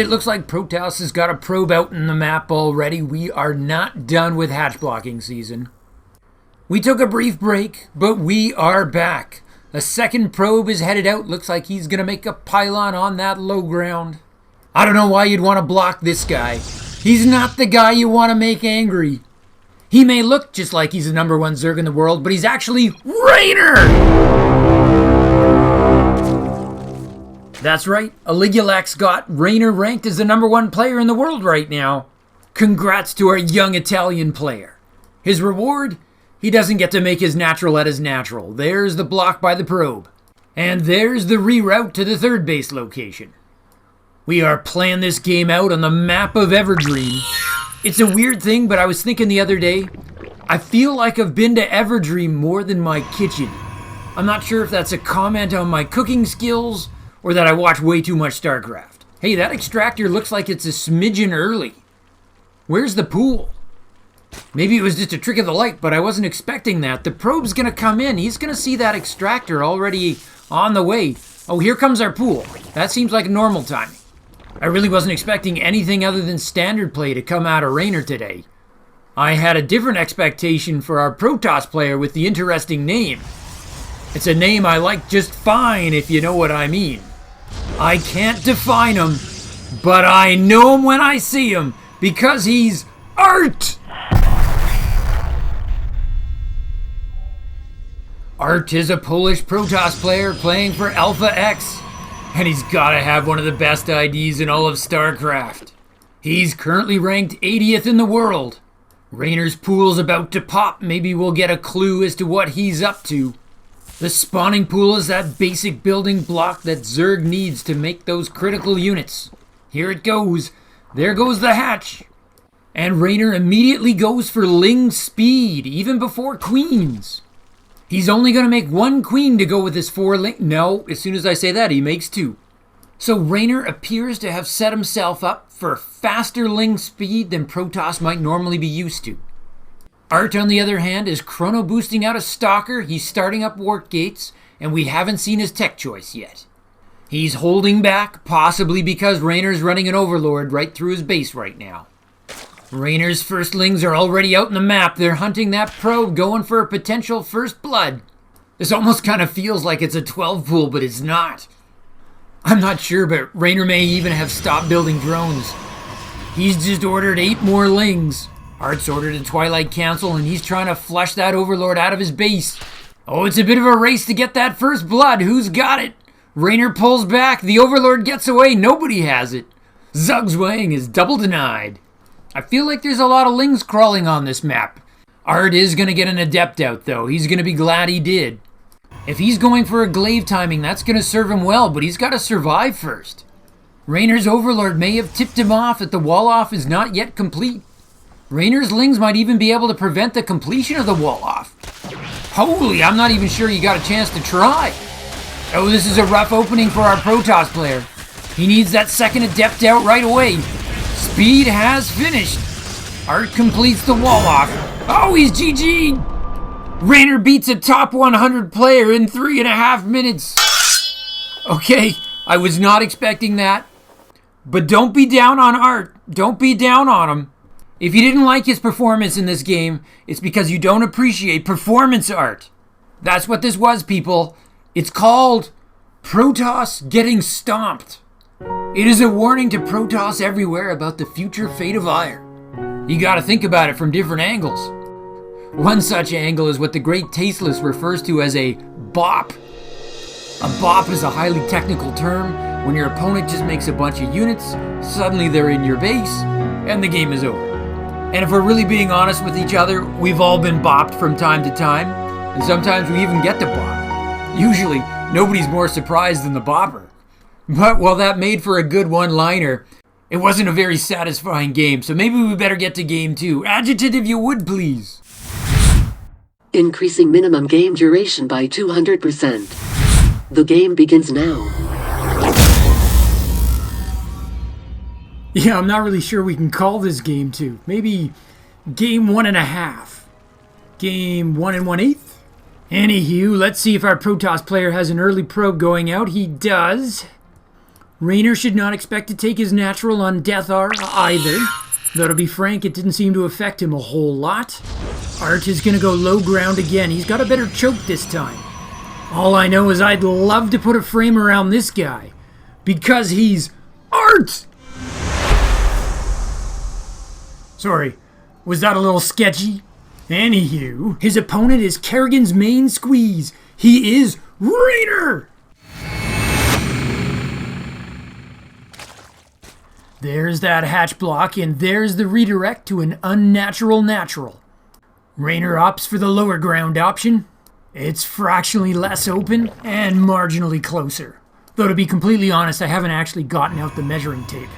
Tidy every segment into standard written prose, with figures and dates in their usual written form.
it looks like Protoss has got a probe out in the map already. We are not done with hatch blocking season. We took a brief break, but we are back. A second probe is headed out. Looks like he's going to make a pylon on that low ground. I don't know why you'd want to block this guy. He's not the guy you want to make angry. He may look just like he's the #1 Zerg in the world, but he's actually Reynor! That's right, Aligulac's got Reynor ranked as the #1 player in the world right now. Congrats to our young Italian player. His reward? He doesn't get to make his natural at his natural. There's the block by the probe. And there's the reroute to the third base location. We are playing this game out on the map of Everdream. It's a weird thing, but I was thinking the other day, I feel like I've been to Everdream more than my kitchen. I'm not sure if that's a comment on my cooking skills or that I watch way too much Starcraft. Hey, that extractor looks like it's a smidgen early. Where's the pool? Maybe it was just a trick of the light, but I wasn't expecting that. The probe's gonna come in. He's gonna see that extractor already on the way. Oh, here comes our pool. That seems like normal timing. I really wasn't expecting anything other than standard play to come out of Reynor today. I had a different expectation for our Protoss player with the interesting name. It's a name I like just fine, if you know what I mean. I can't define him, but I know him when I see him, because he's aRt! aRt is a Polish Protoss player playing for Alpha X, and he's gotta have one of the best IDs in all of Starcraft. He's currently ranked 80th in the world. Reynor's pool's about to pop. Maybe we'll get a clue as to what he's up to. The spawning pool is that basic building block that Zerg needs to make those critical units. Here it goes. There goes the hatch. And Reynor immediately goes for Ling speed, even before queens. He's only going to make 1 queen to go with his 4 Ling. No, as soon as I say that, he makes 2. So Reynor appears to have set himself up for faster Ling speed than Protoss might normally be used to. aRt, on the other hand, is chrono boosting out a Stalker. He's starting up Warp Gates, and we haven't seen his tech choice yet. He's holding back, possibly because Reynor's running an Overlord right through his base right now. Reynor's firstlings are already out in the map. They're hunting that probe, going for a potential first blood. This almost kind of feels like it's a 12 pool, but it's not. I'm not sure, but Reynor may even have stopped building drones. He's just ordered 8 more lings. aRt's ordered a Twilight Council, and he's trying to flush that Overlord out of his base. Oh, it's a bit of a race to get that first blood. Who's got it? Reynor pulls back. The Overlord gets away. Nobody has it. Zug's Wang is double denied. I feel like there's a lot of lings crawling on this map. aRt is going to get an adept out, though. He's going to be glad he did. If he's going for a glaive timing, that's going to serve him well, but he's got to survive first. Reynor's Overlord may have tipped him off that the wall-off is not yet complete. Reynor's lings might even be able to prevent the completion of the wall-off. Holy, I'm not even sure you got a chance to try. Oh, this is a rough opening for our Protoss player. He needs that second adept out right away. Speed has finished. aRt completes the wall-off. Oh, he's GG'd. Reynor beats a top 100 player in 3.5 minutes. Okay, I was not expecting that. But don't be down on aRt. Don't be down on him. If you didn't like his performance in this game, it's because you don't appreciate performance art. That's what this was, people. It's called Protoss getting stomped. It is a warning to Protoss everywhere about the future fate of ire. You gotta think about it from different angles. One such angle is what the Great Tasteless refers to as a bop. A bop is a highly technical term when your opponent just makes a bunch of units, suddenly they're in your base, and the game is over. And if we're really being honest with each other, we've all been bopped from time to time, and sometimes we even get to bop. Usually, nobody's more surprised than the bopper. But while that made for a good one-liner, it wasn't a very satisfying game, so maybe we better get to game 2. Adjutant, if you would, please. Increasing minimum game duration by 200%. The game begins now. Yeah, I'm not really sure we can call this game 2. Maybe game 1.5. Game 1 1/8? Anywho, let's see if our Protoss player has an early probe going out. He does. Reynor should not expect to take his natural on Death R either. Though to be frank, it didn't seem to affect him a whole lot. aRt is going to go low ground again. He's got a better choke this time. All I know is I'd love to put a frame around this guy. Because he's aRt! Sorry, was that a little sketchy? Anywho, his opponent is Kerrigan's main squeeze. He is Reynor! There's that hatch block, and there's the redirect to an unnatural natural. Reynor opts for the lower ground option. It's fractionally less open and marginally closer. Though to be completely honest, I haven't actually gotten out the measuring tape.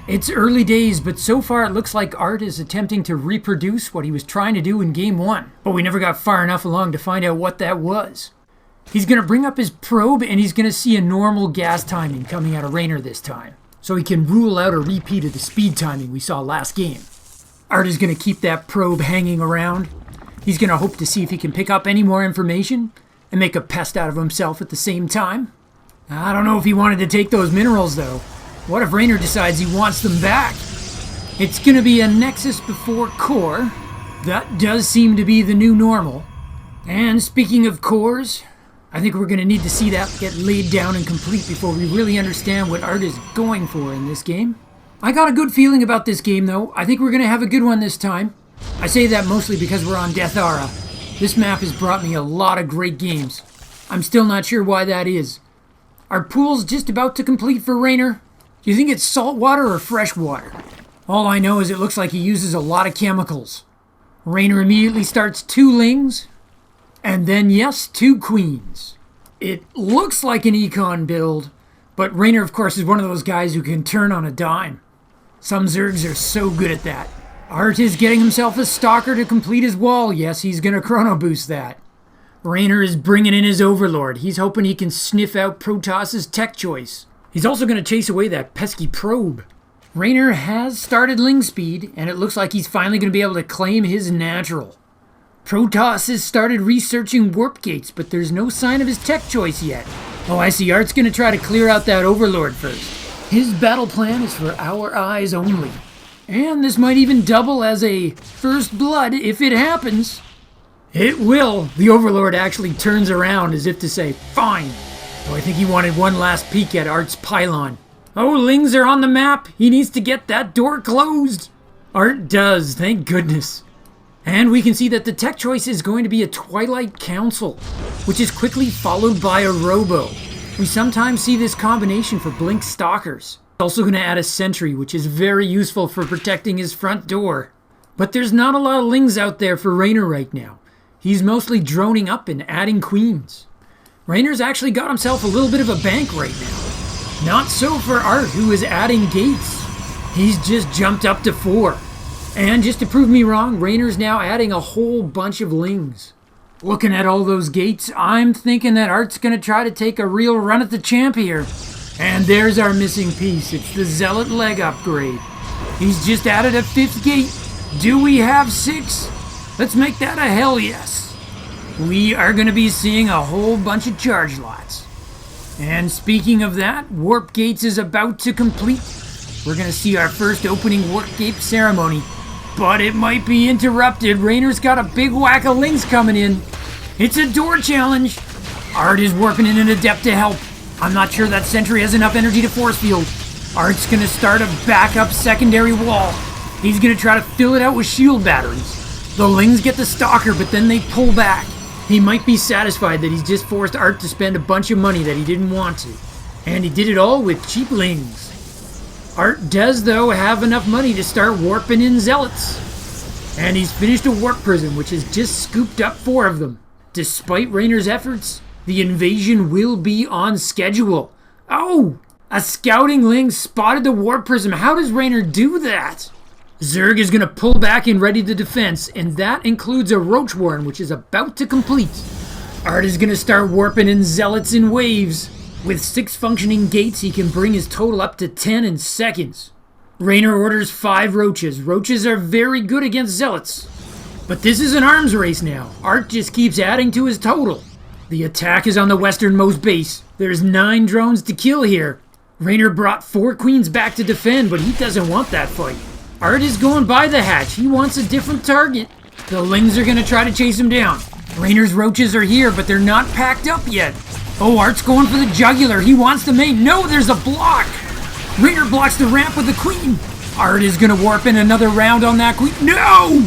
It's early days, but so far it looks like aRt is attempting to reproduce what he was trying to do in Game 1. But we never got far enough along to find out what that was. He's going to bring up his probe, and he's going to see a normal gas timing coming out of Reynor this time. So he can rule out a repeat of the speed timing we saw last game. aRt is going to keep that probe hanging around. He's going to hope to see if he can pick up any more information and make a pest out of himself at the same time. I don't know if he wanted to take those minerals though. What if Reynor decides he wants them back? It's going to be a Nexus before core. That does seem to be the new normal. And speaking of cores, I think we're going to need to see that get laid down and complete before we really understand what aRt is going for in this game. I got a good feeling about this game though. I think we're going to have a good one this time. I say that mostly because we're on Death Ara. This map has brought me a lot of great games. I'm still not sure why that is. Our pool's just about to complete for Reynor. Do you think it's salt water or fresh water? All I know is it looks like he uses a lot of chemicals. Reynor immediately starts 2 lings. And then, yes, 2 queens. It looks like an econ build, but Reynor, of course, is one of those guys who can turn on a dime. Some Zergs are so good at that. aRt is getting himself a stalker to complete his wall. Yes, he's going to chrono boost that. Reynor is bringing in his overlord. He's hoping he can sniff out Protoss's tech choice. He's also going to chase away that pesky probe. Reynor has started ling speed, and it looks like he's finally going to be able to claim his natural. Protoss has started researching warp gates, but there's no sign of his tech choice yet. Oh, I see. aRt's going to try to clear out that overlord first. His battle plan is for our eyes only. And this might even double as a first blood if it happens. It will. The overlord actually turns around as if to say, fine. Though I think he wanted one last peek at aRt's pylon. Oh, lings are on the map. He needs to get that door closed. aRt does, thank goodness. And we can see that the tech choice is going to be a Twilight Council, which is quickly followed by a Robo. We sometimes see this combination for Blink Stalkers. Also going to add a Sentry, which is very useful for protecting his front door. But there's not a lot of lings out there for Reynor right now. He's mostly droning up and adding queens. Reynor's actually got himself a little bit of a bank right now. Not so for aRt, who is adding gates. He's just jumped up to 4. And just to prove me wrong, Reynor's now adding a whole bunch of lings. Looking at all those gates, I'm thinking that aRt's going to try to take a real run at the champ here. And there's our missing piece. It's the Zealot leg upgrade. He's just added a 5th gate. Do we have 6? Let's make that a hell yes. We are going to be seeing a whole bunch of charge lots. And speaking of that, Warp Gates is about to complete. We're going to see our first opening Warp Gate ceremony. But it might be interrupted. Reynor's got a big whack of lings coming in. It's a door challenge. aRt is warping in an adept to help. I'm not sure that Sentry has enough energy to force field. aRt's going to start a backup secondary wall. He's going to try to fill it out with shield batteries. The lings get the stalker, but then they pull back. He might be satisfied that he's just forced aRt to spend a bunch of money that he didn't want to. And he did it all with cheap lings. aRt does, though, have enough money to start warping in Zealots. And he's finished a warp prison, which has just scooped up 4 of them. Despite Reynor's efforts, the invasion will be on schedule. Oh! A scouting ling spotted the warp prism. How does Reynor do that? Zerg is going to pull back and ready the defense, and that includes a Roach Warren, which is about to complete. aRt is going to start warping in Zealots in waves. With 6 functioning gates, he can bring his total up to 10 in seconds. Reynor orders 5 Roaches. Roaches are very good against Zealots. But this is an arms race now. aRt just keeps adding to his total. The attack is on the westernmost base. There's 9 drones to kill here. Reynor brought 4 queens back to defend, but he doesn't want that fight. aRt is going by the hatch. He wants a different target. The Lings are going to try to chase him down. Reynor's roaches are here, but they're not packed up yet. Oh, aRt's going for the jugular. He wants the mate. No, there's a block. Reynor blocks the ramp with the queen. aRt is going to warp in another round on that queen. No!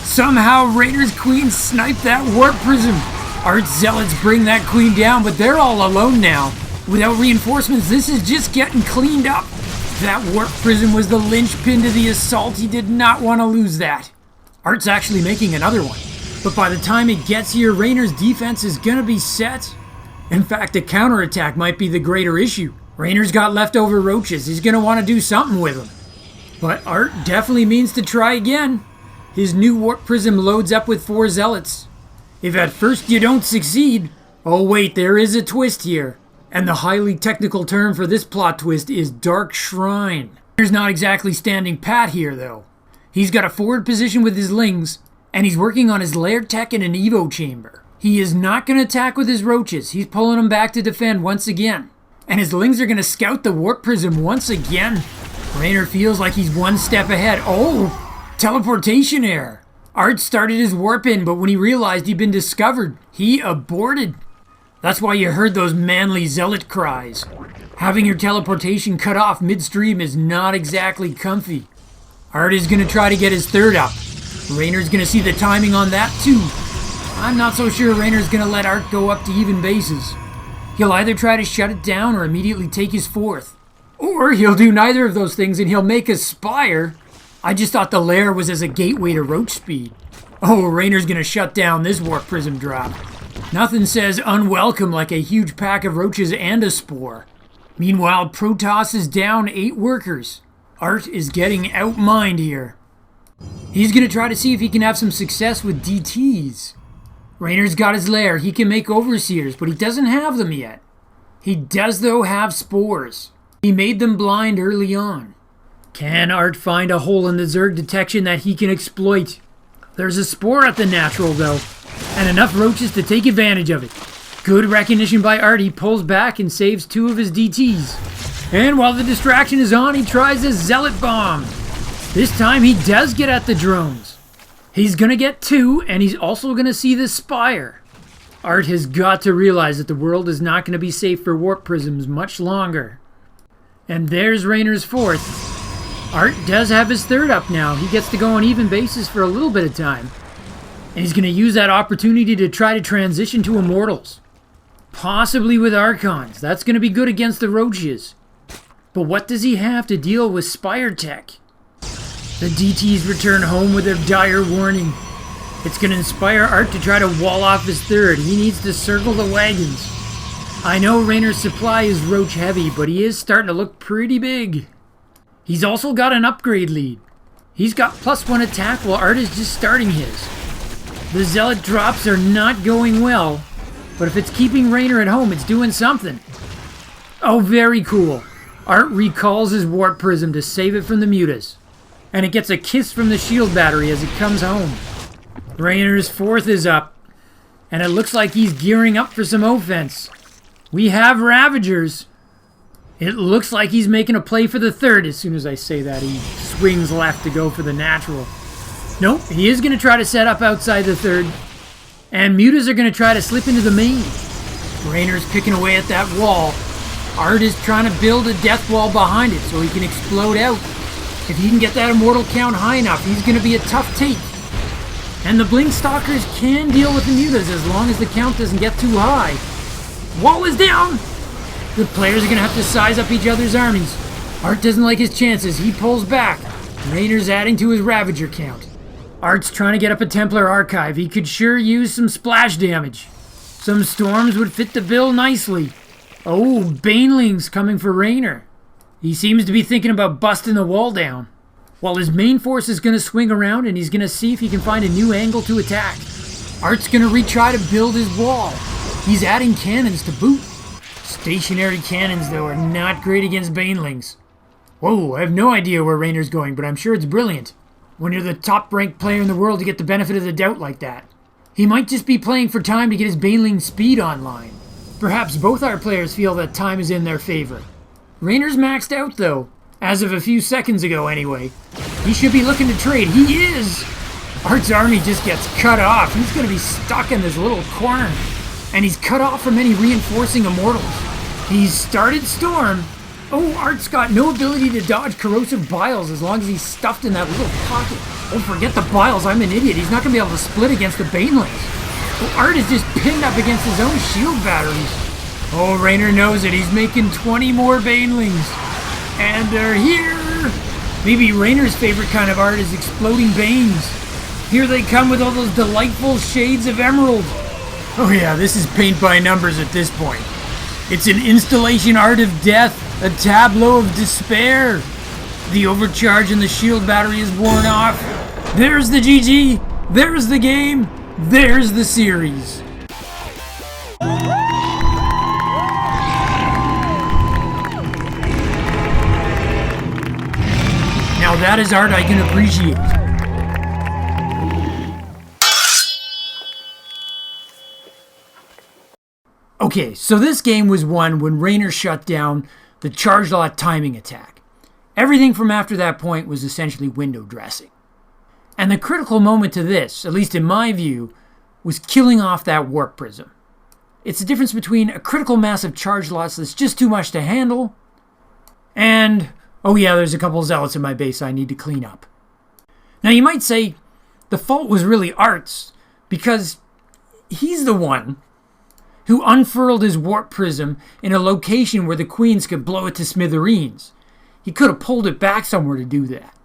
Somehow Reynor's queen sniped that warp prism. aRt's zealots bring that queen down, but they're all alone now. Without reinforcements, this is just getting cleaned up. That warp prism was the linchpin to the assault. He did not want to lose that. aRt's actually making another one. But by the time it gets here, Reynor's defense is going to be set. In fact, a counterattack might be the greater issue. Reynor's got leftover roaches. He's going to want to do something with them. But aRt definitely means to try again. His new warp prism loads up with 4 zealots. If at first you don't succeed... Oh wait, there is a twist here. And the highly technical term for this plot twist is Dark Shrine. Reynor's not exactly standing pat here though. He's got a forward position with his Lings, and he's working on his lair tech in an Evo chamber. He is not going to attack with his roaches. He's pulling them back to defend once again. And his Lings are going to scout the warp prism once again. Reynor feels like he's one step ahead. Oh, teleportation error. aRt started his warp in, but when he realized he'd been discovered, he aborted. That's why you heard those manly zealot cries. Having your teleportation cut off midstream is not exactly comfy. aRt is going to try to get his 3rd up. Reynor's going to see the timing on that too. I'm not so sure Reynor's going to let aRt go up to even bases. He'll either try to shut it down or immediately take his 4th. Or he'll do neither of those things and he'll make a spire. I just thought the lair was as a gateway to roach speed. Oh, Reynor's going to shut down this warp prism drop. Nothing says unwelcome like a huge pack of roaches and a spore. Meanwhile, Protoss is down 8 workers. aRt is getting outmined here. He's going to try to see if he can have some success with DTs. Reynor's got his lair. He can make overseers, but he doesn't have them yet. He does, though, have spores. He made them blind early on. Can aRt find a hole in the Zerg detection that he can exploit? There's a spore at the natural, though, and enough roaches to take advantage of it. Good recognition by aRt. He pulls back and saves 2 of his DTs. And while the distraction is on, he tries a zealot bomb. This time he does get at the drones. He's gonna get 2, and he's also gonna see the spire. aRt has got to realize that the world is not gonna be safe for warp prisms much longer. And there's Reynor's 4th. aRt does have his 3rd up now. He gets to go on even bases for a little bit of time. And he's going to use that opportunity to try to transition to Immortals. Possibly with Archons. That's going to be good against the Roaches. But what does he have to deal with Spire Tech? The DTs return home with their dire warning. It's going to inspire aRt to try to wall off his 3rd. He needs to circle the wagons. I know Reynor's supply is roach heavy, but he is starting to look pretty big. He's also got an upgrade lead. He's got +1 attack while aRt is just starting his. The zealot drops are not going well, but if it's keeping Reynor at home, it's doing something. Oh, very cool. aRt recalls his warp prism to save it from the mutas, and it gets a kiss from the shield battery as it comes home. Reynor's 4th is up, and it looks like he's gearing up for some offense. We have Ravagers. It looks like he's making a play for the 3rd. As soon as I say that, he swings left to go for the natural. Nope, he is going to try to set up outside the 3rd. And mutas are going to try to slip into the main. Reynor's picking away at that wall. aRt is trying to build a death wall behind it so he can explode out. If he can get that immortal count high enough, he's going to be a tough take. And the Blink Stalkers can deal with the mutas as long as the count doesn't get too high. Wall is down! The players are going to have to size up each other's armies. aRt doesn't like his chances. He pulls back. Reynor's adding to his Ravager count. aRt's trying to get up a Templar archive. He could sure use some splash damage. Some storms would fit the bill nicely. Oh, Banelings coming for Reynor. He seems to be thinking about busting the wall down. While his main force is going to swing around and he's going to see if he can find a new angle to attack. aRt's going to retry to build his wall. He's adding cannons to boot. Stationary cannons, though, are not great against Banelings. Whoa, I have no idea where Reynor's going, but I'm sure it's brilliant. When you're the top-ranked player in the world to get the benefit of the doubt like that. He might just be playing for time to get his Baneling speed online. Perhaps both our players feel that time is in their favor. Reynor's maxed out though, as of a few seconds ago anyway. He should be looking to trade. He is! aRt's army just gets cut off. He's going to be stuck in this little corner. And he's cut off from any reinforcing immortals. He's started Storm. Oh, aRt's got no ability to dodge corrosive biles as long as he's stuffed in that little pocket. Oh, forget the biles, I'm an idiot. He's not going to be able to split against the banelings. Oh, aRt is just pinned up against his own shield batteries. Oh, Reynor knows it. He's making 20 more banelings. And they're here. Maybe Reynor's favorite kind of aRt is exploding banes. Here they come with all those delightful shades of emerald. Oh yeah, this is paint by numbers at this point. It's an installation art of death, a tableau of despair. The overcharge in the shield battery is worn off. There's the GG, there's the game, there's the series. Now that is art I can appreciate. Okay, so this game was won when Reynor shut down the charge lot timing attack. Everything from after that point was essentially window dressing. And the critical moment to this, at least in my view, was killing off that warp prism. It's the difference between a critical mass of charge lots that's just too much to handle, and, oh yeah, there's a couple zealots in my base I need to clean up. Now you might say, the fault was really aRt's, because he's the one who unfurled his warp prism in a location where the queens could blow it to smithereens. He could have pulled it back somewhere to do that.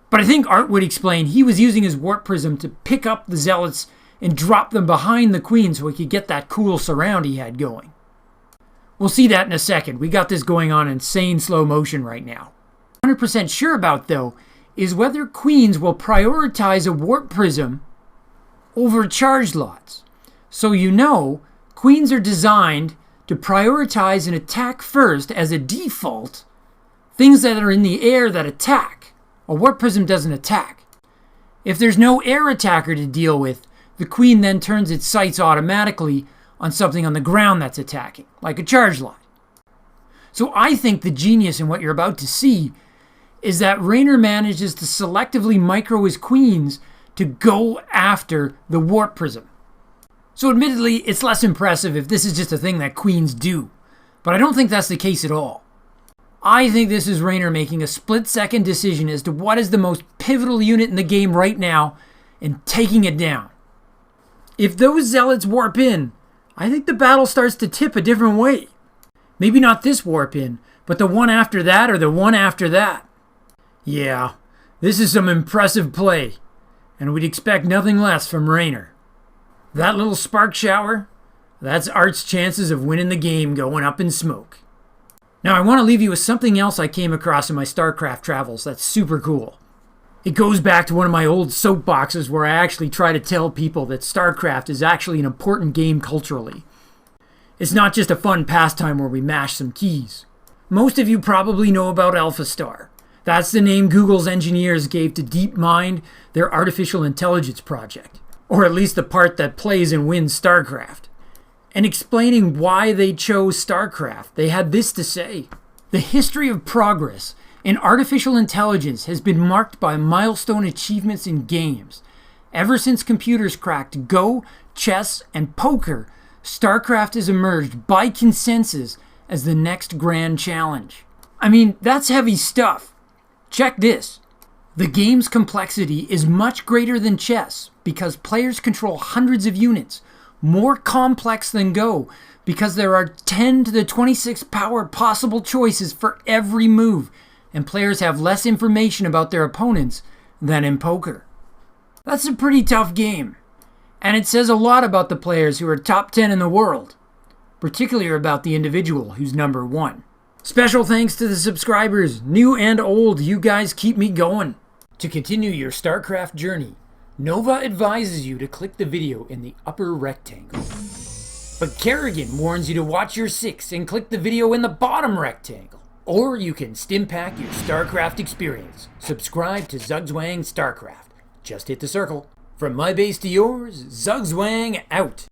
But I think aRt would explain he was using his warp prism to pick up the zealots and drop them behind the queen so he could get that cool surround he had going. We'll see that in a second. We got this going on in insane slow motion right now. 100% sure about, though, is whether queens will prioritize a warp prism over charge lots. So you know, queens are designed to prioritize an attack first as a default, things that are in the air that attack. A warp prism doesn't attack. If there's no air attacker to deal with, the queen then turns its sights automatically on something on the ground that's attacking, like a charge lot. So I think the genius in what you're about to see is that Reynor manages to selectively micro his queens to go after the warp prism. So admittedly, it's less impressive if this is just a thing that queens do, but I don't think that's the case at all. I think this is Reynor making a split-second decision as to what is the most pivotal unit in the game right now and taking it down. If those zealots warp in, I think the battle starts to tip a different way. Maybe not this warp in, but the one after that or the one after that. Yeah, this is some impressive play, and we'd expect nothing less from Reynor. That little spark shower, that's aRt's chances of winning the game going up in smoke. Now I want to leave you with something else I came across in my Starcraft travels that's super cool. It goes back to one of my old soapboxes where I actually try to tell people that Starcraft is actually an important game culturally. It's not just a fun pastime where we mash some keys. Most of you probably know about AlphaStar. That's the name Google's engineers gave to DeepMind, their artificial intelligence project. Or at least the part that plays and wins StarCraft. And explaining why they chose StarCraft, they had this to say: the history of progress in artificial intelligence has been marked by milestone achievements in games. Ever since computers cracked Go, chess, and poker, StarCraft has emerged by consensus as the next grand challenge. I mean, that's heavy stuff. Check this. The game's complexity is much greater than chess because players control hundreds of units, more complex than Go because there are 10 to the 26th power possible choices for every move, and players have less information about their opponents than in poker. That's a pretty tough game, and it says a lot about the players who are top 10 in the world, particularly about the individual who's number 1. Special thanks to the subscribers, new and old. You guys keep me going. To continue your StarCraft journey, Nova advises you to click the video in the upper rectangle. But Kerrigan warns you to watch your 6 and click the video in the bottom rectangle. Or you can stimpack your StarCraft experience. Subscribe to Zugzwang StarCraft. Just hit the circle. From my base to yours, Zugzwang out.